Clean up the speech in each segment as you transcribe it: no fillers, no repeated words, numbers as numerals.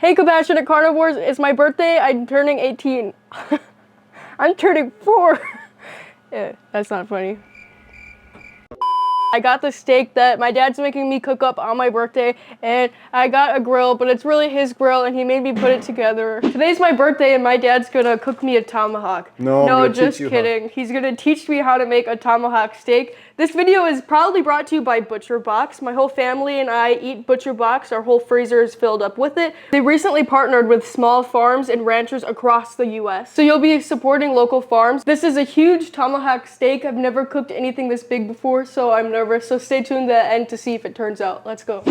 Hey Compassionate Carnivores, it's my birthday. I'm turning 18. I'm turning 4. Yeah, that's not funny. I got the steak that my dad's making me cook up on my birthday, and I got a grill, but it's really his grill, and he made me put it together. Today's my birthday, and my dad's gonna cook me a tomahawk. No, just kidding. He's gonna teach me how to make a tomahawk steak. This video is probably brought to you by Butcher Box. My whole family and I eat Butcher Box. Our whole freezer is filled up with it. They recently partnered with small farms and ranchers across the US. So you'll be supporting local farms. This is a huge tomahawk steak. I've never cooked anything this big before, so I'm nervous. So stay tuned to the end to see if it turns out. Let's go.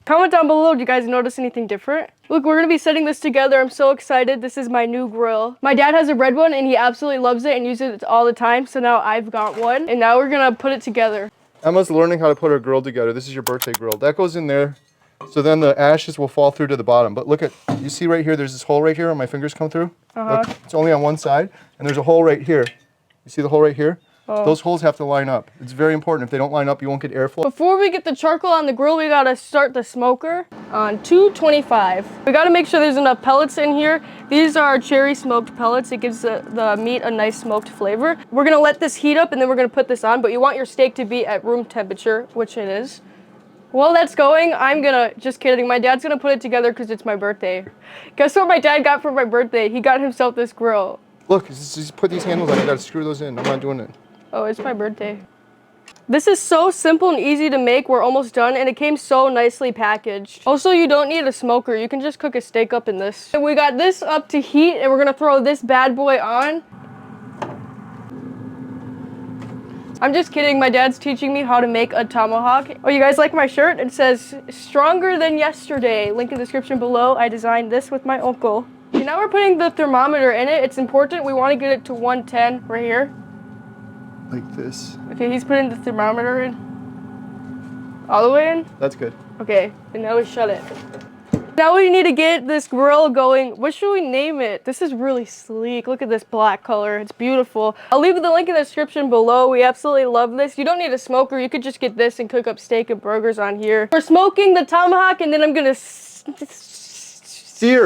Comment down below, do you guys notice anything different? Look, we're gonna be setting this together. I'm so excited. This is my new grill. My dad has a red one and he absolutely loves it and uses it all the time. So now I've got one and now we're gonna put it together. Emma's learning how to put her grill together. This is your birthday grill. That goes in there. So then the ashes will fall through to the bottom. But look at, you see right here, there's this hole right here where my fingers come through? Look, it's only on one side. And there's a hole right here. You see the hole right here? Oh. Those holes have to line up. It's very important. If they don't line up, you won't get airflow. Before we get the charcoal on the grill, we gotta start the smoker on 225. We gotta make sure there's enough pellets in here. These are cherry smoked pellets. It gives the meat a nice smoked flavor. We're gonna let this heat up and then we're gonna put this on, but you want your steak to be at room temperature, which it is. While that's going, just kidding, my dad's gonna put it together because it's my birthday. Guess what my dad got for my birthday? He got himself this grill. Look, just put these handles on. You gotta screw those in. I'm not doing it. Oh, it's my birthday. This is so simple and easy to make. We're almost done and it came so nicely packaged. Also, you don't need a smoker. You can just cook a steak up in this. And we got this up to heat and we're gonna throw this bad boy on. I'm just kidding. My dad's teaching me how to make a tomahawk. Oh, you guys like my shirt? It says, "Stronger than yesterday." Link in the description below. I designed this with my uncle. Okay, now we're putting the thermometer in it. It's important. We want to get it to 110 right here. Like this. Okay, he's putting the thermometer in. All the way in? That's good. Okay, and now we shut it. Now we need to get this grill going. What should we name it? This is really sleek. Look at this black color. It's beautiful. I'll leave the link in the description below. We absolutely love this. You don't need a smoker. You could just get this and cook up steak and burgers on here. We're smoking the tomahawk and then I'm gonna sear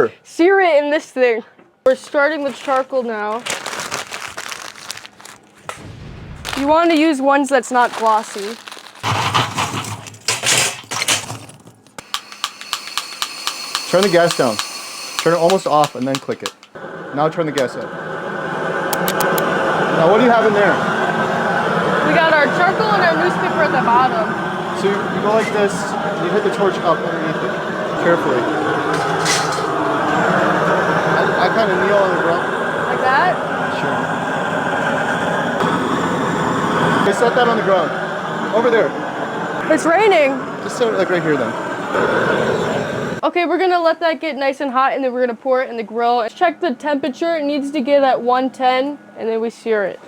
it in this thing. We're starting with charcoal now. You want to use ones that's not glossy. Turn the gas down. Turn it almost off and then click it. Now turn the gas up. Now what do you have in there? We got our charcoal and our newspaper at the bottom. So you go like this, and you hit the torch up underneath it, carefully. I kind of kneel on the ground. Like that? Sure. Okay, set that on the ground. Over there. It's raining. Just set it like right here then. Okay, we're gonna let that get nice and hot and then we're gonna pour it in the grill. Check the temperature. It needs to get at 110 and then we sear it.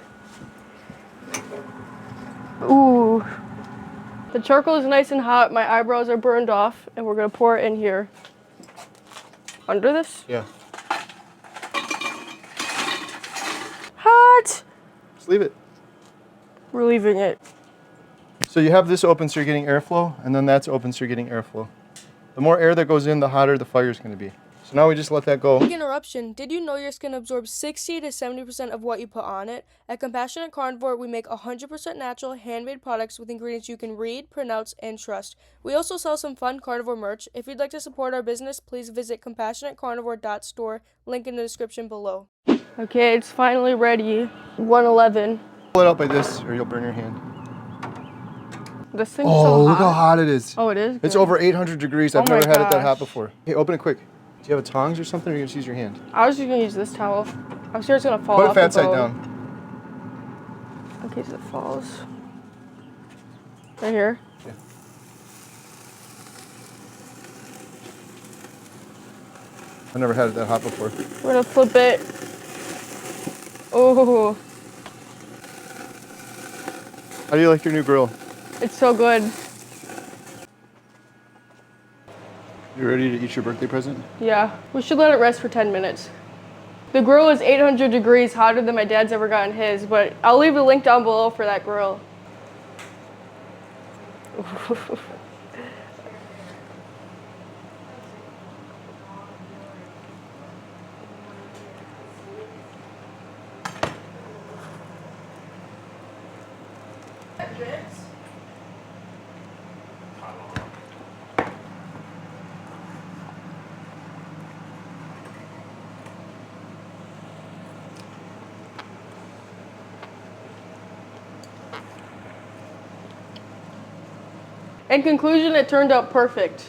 Ooh. The charcoal is nice and hot. My eyebrows are burned off and we're gonna pour it in here. Under this? Yeah. Hot. Just leave it. We're leaving it. So you have this open so you're getting airflow, and then that's open so you're getting airflow. The more air that goes in, the hotter the fire is going to be. So now we just let that go. Quick interruption. Did you know your skin absorbs 60 to 70% of what you put on it? At Compassionate Carnivore, we make 100% natural, handmade products with ingredients you can read, pronounce, and trust. We also sell some fun carnivore merch. If you'd like to support our business, please visit compassionatecarnivore.store. Link in the description below. Okay, it's finally ready. 111. Pull it out by this, or you'll burn your hand. This thing's so hot. Look how hot it is. Oh, it is? It's over 800 degrees. I've never had it that hot before. Hey, open it quick. Do you have a tongs or something, or are you going to use your hand? I was just going to use this towel. I'm sure it's going to fall off. Put it fat side down. In case it falls. Right here? Yeah. I've never had it that hot before. We're going to flip it. Oh. How do you like your new grill? It's so good. You ready to eat your birthday present? Yeah, we should let it rest for 10 minutes. The grill is 800 degrees hotter than my dad's ever gotten his, but I'll leave the link down below for that grill. In conclusion, it turned out perfect.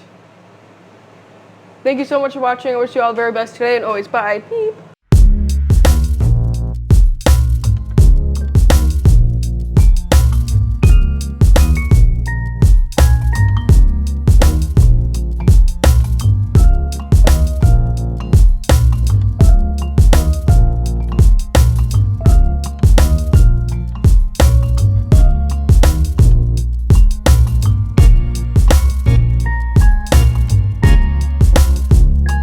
Thank you so much for watching. I wish you all the very best today and always bye. Beep.